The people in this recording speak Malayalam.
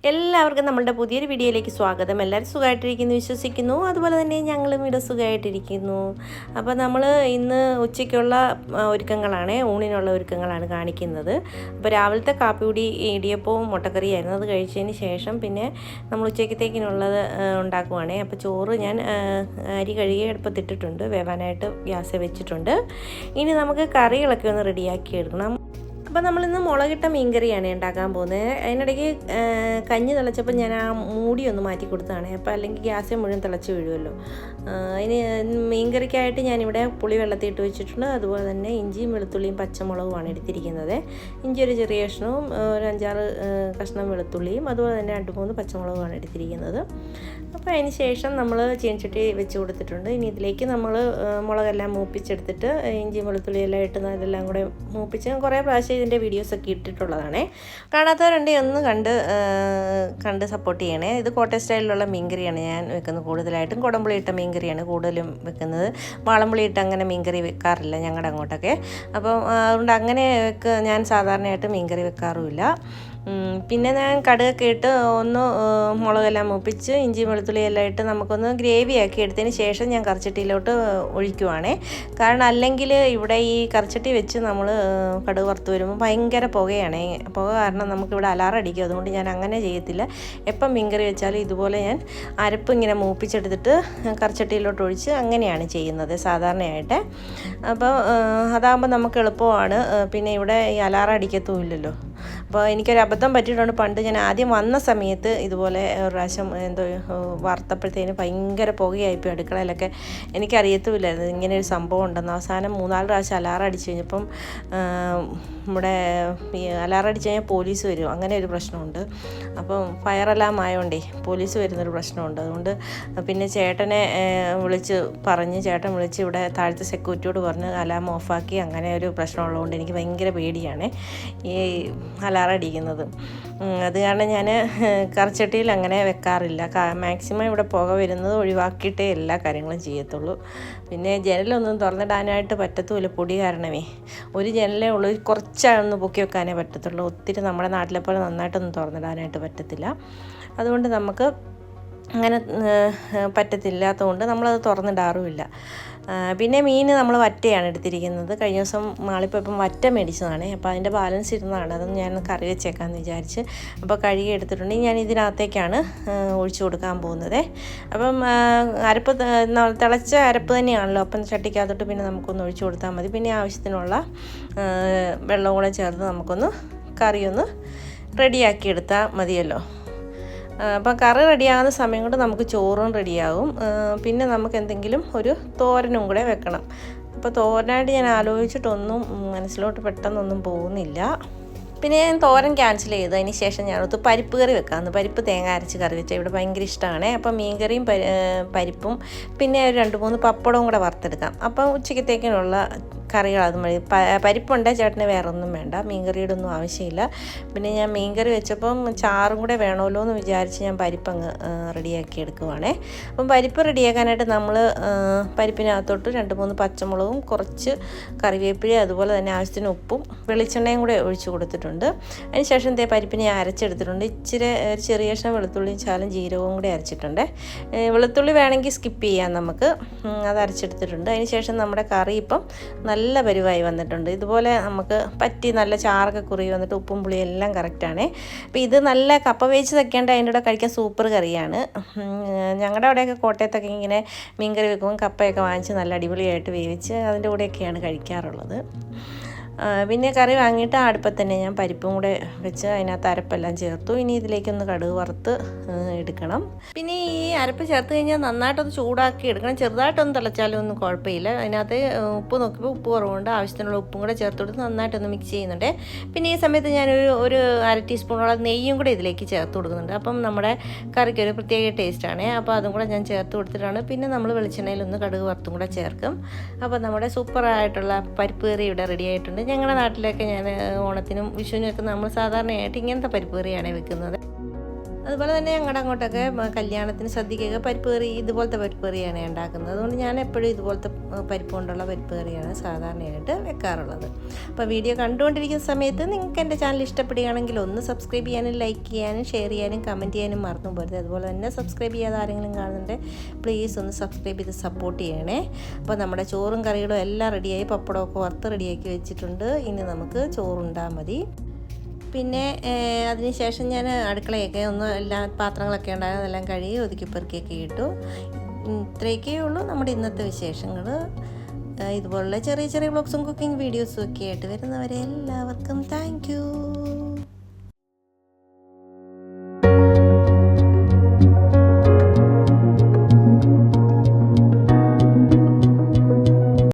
എല്ലാവർക്കും നമ്മുടെ പുതിയൊരു വീഡിയോയിലേക്ക് സ്വാഗതം. എല്ലാവരും സുഖമായിട്ടിരിക്കുന്നു വിശ്വസിക്കുന്നു. അതുപോലെ തന്നെ ഞങ്ങളും ഇവിടെ സുഖമായിട്ടിരിക്കുന്നു. അപ്പോൾ നമ്മൾ ഇന്ന് ഉച്ചയ്ക്കുള്ള ഒരുക്കങ്ങളാണ്, ഊണിനുള്ള ഒരുക്കങ്ങളാണ് കാണിക്കുന്നത്. അപ്പോൾ രാവിലത്തെ കാപ്പികുടി ഇടിയപ്പവും മുട്ടക്കറിയായിരുന്നു. അത് കഴിച്ചതിന് ശേഷം പിന്നെ നമ്മൾ ഉച്ചയ്ക്കത്തേക്കിനുള്ളത് ഉണ്ടാക്കുവാണേ. അപ്പോൾ ചോറ് ഞാൻ അരി കഴുകി അടുപ്പത്തിട്ടിട്ടുണ്ട്, വേവാനായിട്ട് ഗ്യാസ് വെച്ചിട്ടുണ്ട്. ഇനി നമുക്ക് കറികളൊക്കെ ഒന്ന് റെഡിയാക്കി എടുക്കണം. അപ്പോൾ നമ്മളിന്ന് മുളകിട്ട മീൻകറിയാണ് ഉണ്ടാക്കാൻ പോകുന്നത്. അതിനിടയ്ക്ക് കഞ്ഞി തിളച്ചപ്പോൾ ഞാൻ ആ മൂടി ഒന്ന് മാറ്റി കൊടുത്തതാണ്. അപ്പോൾ അല്ലെങ്കിൽ ഗ്യാസ് മുഴുവൻ തിളച്ച് വീഴുമല്ലോ. ഇനി മീൻകറിക്കായിട്ട് ഞാനിവിടെ പുളി വെള്ളത്തിയിട്ട് വെച്ചിട്ടുണ്ട്. അതുപോലെ തന്നെ ഇഞ്ചിയും വെളുത്തുള്ളിയും പച്ചമുളകുമാണ് എടുത്തിരിക്കുന്നത്. ഇഞ്ചി ഒരു ചെറിയ കഷ്ണവും ഒരു 5-6 കഷ്ണം വെളുത്തുള്ളിയും അതുപോലെ തന്നെ 2-3 പച്ചമുളകുമാണ് എടുത്തിരിക്കുന്നത്. അപ്പോൾ അതിന് ശേഷം നമ്മൾ ചീനച്ചട്ടി വെച്ച് കൊടുത്തിട്ടുണ്ട്. ഇനി ഇതിലേക്ക് നമ്മൾ മുളകെല്ലാം മൂപ്പിച്ചെടുത്തിട്ട് ഇഞ്ചിയും വെളുത്തുള്ളിയെല്ലാം ഇട്ട് ഇതെല്ലാം കൂടെ മൂപ്പിച്ച് കുറേ പ്രാവശ്യം ഇതിൻ്റെ വീഡിയോസൊക്കെ ഇട്ടിട്ടുള്ളതാണ്. കാണാത്തവരുണ്ടെങ്കിൽ ഒന്ന് കണ്ട് സപ്പോർട്ട് ചെയ്യണേ. ഇത് കോട്ടയം സ്റ്റൈലിലുള്ള മീൻകറിയാണ് ഞാൻ വെക്കുന്നത്. കൂടുതലായിട്ടും കുടംപുളി ഇട്ട മീൻകറിയാണ് കൂടുതലും വെക്കുന്നത്. വാളംപുളി ഇട്ട് അങ്ങനെ മീൻകറി വെക്കാറില്ല ഞങ്ങളുടെ അങ്ങോട്ടൊക്കെ. അപ്പം അതുകൊണ്ട് അങ്ങനെ ഞാൻ സാധാരണയായിട്ട് മീൻകറി വെക്കാറുമില്ല. പിന്നെ ഞാൻ കടുകൊക്കെ ഇട്ട് ഒന്ന് മുളകെല്ലാം മൂപ്പിച്ച് ഇഞ്ചി വെളുത്തുള്ളി എല്ലാം ഇട്ട് നമുക്കൊന്ന് ഗ്രേവി ആക്കി എടുത്തതിന് ശേഷം ഞാൻ കറിച്ചട്ടിയിലോട്ട് ഒഴിക്കുവാണേ. കാരണം അല്ലെങ്കിൽ ഇവിടെ ഈ കറിച്ചട്ടി വെച്ച് നമ്മൾ കടുക് വറുത്ത് വരുമ്പോൾ ഭയങ്കര പുകയാണേ. പുക കാരണം നമുക്കിവിടെ അലാറം അടിക്കും. അതുകൊണ്ട് ഞാൻ അങ്ങനെ ചെയ്യത്തില്ല. എപ്പം മീൻകറി വെച്ചാലും ഇതുപോലെ ഞാൻ അരപ്പ് ഇങ്ങനെ മൂപ്പിച്ചെടുത്തിട്ട് കറിച്ചട്ടിയിലോട്ട് ഒഴിച്ച് അങ്ങനെയാണ് ചെയ്യുന്നത് സാധാരണയായിട്ട്. അപ്പോൾ അതാകുമ്പോൾ നമുക്ക് എളുപ്പമാണ്. പിന്നെ ഇവിടെ ഈ അലാറം അടിക്കത്തുമില്ലല്ലോ. അപ്പോൾ എനിക്കൊരു അബദ്ധം പറ്റിയിട്ടുണ്ട്. പണ്ട് ഞാൻ ആദ്യം വന്ന സമയത്ത് ഇതുപോലെ ഒരു പ്രാവശ്യം എന്തോ വറുത്തപ്പോഴത്തേന് ഭയങ്കര പുകയായിപ്പോയി അടുക്കളയിലൊക്കെ. എനിക്കറിയത്തുമില്ലായിരുന്നു ഇങ്ങനെ ഒരു സംഭവം ഉണ്ടെന്ന്. അവസാനം 3-4 പ്രാവശ്യം അലാറം അടിച്ചു കഴിഞ്ഞപ്പം നമ്മുടെ ഈ അലാറം അടിച്ച് കഴിഞ്ഞാൽ പോലീസ് വരും, അങ്ങനെ ഒരു പ്രശ്നമുണ്ട്. അപ്പം ഫയർ അലാം ആയതുകൊണ്ടേ പോലീസ് വരുന്നൊരു പ്രശ്നമുണ്ട്. അതുകൊണ്ട് പിന്നെ ചേട്ടനെ ചേട്ടൻ വിളിച്ച് ഇവിടെ താഴത്തെ സെക്യൂരിറ്റിയോട് പറഞ്ഞ് അലാം ഓഫാക്കി. അങ്ങനെ ഒരു പ്രശ്നമുള്ളതുകൊണ്ട് എനിക്ക് ഭയങ്കര പേടിയാണ് ഈ അലാറം അടിക്കുന്നത്. അത് കാരണം ഞാൻ കറിച്ചട്ടിയിൽ അങ്ങനെ വെക്കാറില്ല. മാക്സിമം ഇവിടെ പുക വരുന്നത് ഒഴിവാക്കിയിട്ടേ എല്ലാ കാര്യങ്ങളും ചെയ്യത്തുള്ളൂ. പിന്നെ ജനലൊന്നും തുറന്നിടാനായിട്ട് പറ്റത്തുമില്ല, പൊടി കാരണമേ. ഒരു ജനലേ ഉള്ളൂ, കുറച്ചൊന്ന് പൊക്കി വെക്കാനേ പറ്റത്തുള്ളൂ. ഒത്തിരി നമ്മുടെ നാട്ടിലെ പോലെ നന്നായിട്ടൊന്നും തുറന്നിടാനായിട്ട് പറ്റത്തില്ല. അതുകൊണ്ട് നമുക്ക് അങ്ങനെ പറ്റത്തില്ലാത്തതുകൊണ്ട് നമ്മളത് തുറന്നിടാറുമില്ല. പിന്നെ മീൻ നമ്മൾ വറ്റയാണ് എടുത്തിരിക്കുന്നത്. കഴിഞ്ഞ ദിവസം മാളിപ്പോയപ്പം വറ്റ മേടിച്ചതാണ്. അപ്പോൾ അതിൻ്റെ ബാലൻസ് ഇരുന്നതാണ്. അതൊന്ന് ഞാൻ കറി വെച്ചേക്കാമെന്ന് വിചാരിച്ച് അപ്പോൾ കഴുകി എടുത്തിട്ടുണ്ട്. ഞാൻ ഇതിനകത്തേക്കാണ് ഒഴിച്ചു കൊടുക്കാൻ പോകുന്നത്. അപ്പം അരപ്പ് തിളച്ച അരപ്പ് തന്നെയാണല്ലോ. അപ്പം ചട്ടിക്കകത്തോട്ട് പിന്നെ നമുക്കൊന്ന് ഒഴിച്ചു കൊടുത്താൽ മതി. പിന്നെ ആവശ്യത്തിനുള്ള വെള്ളവും കൂടെ ചേർത്ത് നമുക്കൊന്ന് കറിയൊന്ന് റെഡിയാക്കി എടുത്താൽ മതിയല്ലോ. അപ്പം കറി റെഡിയാകുന്ന സമയം കൊണ്ട് നമുക്ക് ചോറും റെഡിയാകും. പിന്നെ നമുക്ക് എന്തെങ്കിലും ഒരു തോരനും കൂടെ വെക്കണം. അപ്പോൾ തോരനായിട്ട് ഞാൻ ആലോചിച്ചിട്ടൊന്നും മനസ്സിലോട്ട് പെട്ടെന്നൊന്നും പോകുന്നില്ല. പിന്നെ ഞാൻ തോരൻ ക്യാൻസൽ ചെയ്തു. അതിന് ശേഷം ഞാനൊത്ത് പരിപ്പ് കറി വെക്കാമെന്ന്. പരിപ്പ് തേങ്ങ അരച്ച് കറി വെച്ചാൽ ഇവിടെ ഭയങ്കര ഇഷ്ടമാണ്. അപ്പം മീൻകറിയും പരിപ്പും പിന്നെ ഒരു 2-3 പപ്പടവും കൂടെ വറുത്തെടുക്കാം. അപ്പം ഉച്ചക്കത്തേക്കിനുള്ള കറികൾ അത് മതി. പരിപ്പുണ്ട്, ചേട്ടന് വേറെ ഒന്നും വേണ്ട. മീൻകറിയുടെ ഒന്നും ആവശ്യമില്ല. പിന്നെ ഞാൻ മീൻകറി വെച്ചപ്പം ചാറും കൂടെ വേണമല്ലോ എന്ന് വിചാരിച്ച് ഞാൻ പരിപ്പങ്ങ് റെഡിയാക്കി എടുക്കുവാണേ. അപ്പം പരിപ്പ് റെഡിയാക്കാനായിട്ട് നമ്മൾ പരിപ്പിനകത്തോട്ട് 2-3 പച്ചമുളകും കുറച്ച് കറിവേപ്പിലയും അതുപോലെ തന്നെ ആവശ്യത്തിന് ഉപ്പും വെളിച്ചെണ്ണയും കൂടെ ഒഴിച്ച് കൊടുത്തിട്ടുണ്ട്. അതിന് ശേഷം പരിപ്പിനെ അരച്ചെടുത്തിട്ടുണ്ട്. ഇച്ചിരി ഒരു ചെറിയ കഷ്ണം വെളുത്തുള്ളിയും ചാലും ജീരകവും കൂടെ അരച്ചിട്ടുണ്ട്. വെളുത്തുള്ളി വേണമെങ്കിൽ സ്കിപ്പ് ചെയ്യാം നമുക്ക്. അത് അരച്ചെടുത്തിട്ടുണ്ട്. അതിന് ശേഷം നമ്മുടെ കറി ഇപ്പം നല്ല പരുവായി വന്നിട്ടുണ്ട്. ഇതുപോലെ നമുക്ക് പറ്റി നല്ല ചാറൊക്കെ കുറുകി വന്നിട്ട് ഉപ്പും പുളിയും എല്ലാം കറക്റ്റാണ്. അപ്പോൾ ഇത് നല്ല കപ്പ വേവിച്ചതൊക്കെ ഉണ്ട് അതിൻ്റെ കൂടെ കഴിക്കാൻ സൂപ്പർ കറിയാണ്. ഞങ്ങളുടെ അവിടെയൊക്കെ കോട്ടയത്തൊക്കെ ഇങ്ങനെ മീൻകറി വെക്കുമ്പോൾ കപ്പയൊക്കെ വാങ്ങിച്ച് നല്ല അടിപൊളിയായിട്ട് വേവിച്ച് അതിൻ്റെ കൂടെയൊക്കെയാണ് കഴിക്കാറുള്ളത്. പിന്നെ കറി വാങ്ങിയിട്ട് അടുപ്പത്ത് തന്നെ ഞാൻ പരിപ്പും കൂടെ വെച്ച് അതിനകത്ത് അരപ്പെല്ലാം ചേർത്തു. ഇനി ഇതിലേക്കൊന്ന് കടുക് വറുത്ത് എടുക്കണം. പിന്നെ ഈ അരപ്പ് ചേർത്ത് കഴിഞ്ഞാൽ നന്നായിട്ടൊന്ന് ചൂടാക്കി എടുക്കണം. ചെറുതായിട്ടൊന്ന് തിളച്ചാലും ഒന്നും കുഴപ്പമില്ല. അതിനകത്ത് ഉപ്പ് നോക്കിയപ്പോൾ ഉപ്പ് കുറവുണ്ട്. ആവശ്യത്തിനുള്ള ഉപ്പും കൂടെ ചേർത്ത് കൊടുത്ത് നന്നായിട്ടൊന്ന് മിക്സ് ചെയ്യുന്നുണ്ട്. പിന്നെ ഈ സമയത്ത് ഞാനൊരു 1 ടീസ്പൂണോളം നെയ്യും കൂടെ ഇതിലേക്ക് ചേർത്ത് കൊടുക്കുന്നുണ്ട്. അപ്പം നമ്മുടെ കറിക്കൊരു പ്രത്യേക ടേസ്റ്റാണ്. അപ്പോൾ അതും കൂടെ ഞാൻ ചേർത്ത് കൊടുത്തിട്ടാണ്. പിന്നെ നമ്മൾ വെളിച്ചെണ്ണയിലൊന്ന് കടുക് വറുത്തും കൂടെ ചേർക്കും. അപ്പോൾ നമ്മുടെ സൂപ്പറായിട്ടുള്ള പരിപ്പ് കറി ഇവിടെ റെഡി ആയിട്ടുണ്ട്. ഞങ്ങളുടെ നാട്ടിലൊക്കെ ഞാൻ ഓണത്തിനും വിഷുവിനും ഒക്കെ നമ്മൾ സാധാരണയായിട്ട് ഇങ്ങനത്തെ പരിപ്പ് കറിയാണ് വെക്കുന്നത്. അതുപോലെ തന്നെ ഞങ്ങളുടെ അങ്ങോട്ടൊക്കെ കല്യാണത്തിന് സദ്യക്കൊക്കെ പരിപ്പ് കറി ഇതുപോലത്തെ പരിപ്പ് കറിയാണ് ഉണ്ടാക്കുന്നത്. അതുകൊണ്ട് ഞാൻ എപ്പോഴും ഇതുപോലത്തെ പരിപ്പ് കൊണ്ടുള്ള പരിപ്പ് കറിയാണ് സാധാരണയായിട്ട് വെക്കാറുള്ളത്. അപ്പോൾ വീഡിയോ കണ്ടുകൊണ്ടിരിക്കുന്ന സമയത്ത് നിങ്ങൾക്ക് എൻ്റെ ചാനൽ ഇഷ്ടപ്പെടുകയാണെങ്കിൽ ഒന്ന് സബ്സ്ക്രൈബ് ചെയ്യാനും ലൈക്ക് ചെയ്യാനും ഷെയർ ചെയ്യാനും കമൻറ്റ് ചെയ്യാനും മറന്നു പോകരുത്. അതുപോലെ തന്നെ സബ്സ്ക്രൈബ് ചെയ്യാതെ ആരെങ്കിലും കാണുന്നുണ്ട് പ്ലീസ് ഒന്ന് സബ്സ്ക്രൈബ് ചെയ്ത് സപ്പോർട്ട് ചെയ്യണേ. അപ്പോൾ നമ്മുടെ ചോറും കറികളും എല്ലാം റെഡിയായി, പപ്പടമൊക്കെ വറുത്ത് റെഡിയാക്കി വെച്ചിട്ടുണ്ട്. ഇനി നമുക്ക് ചോറുണ്ടാൽ മതി. പിന്നെ അതിനുശേഷം ഞാൻ അടുക്കളയൊക്കെ ഒന്ന് എല്ലാ പാത്രങ്ങളൊക്കെ ഉണ്ടായിരുന്നു അതെല്ലാം കഴുകി ഒതുക്കി പെറുക്കിയൊക്കെ ഇട്ടു. ഇത്രയൊക്കെ ഉള്ളൂ നമ്മുടെ ഇന്നത്തെ വിശേഷങ്ങൾ. ഇതുപോലുള്ള ചെറിയ ചെറിയ വ്ളോഗ്സും കുക്കിംഗ് വീഡിയോസും ഒക്കെ ആയിട്ട് വരുന്നവരെ എല്ലാവർക്കും താങ്ക് യു.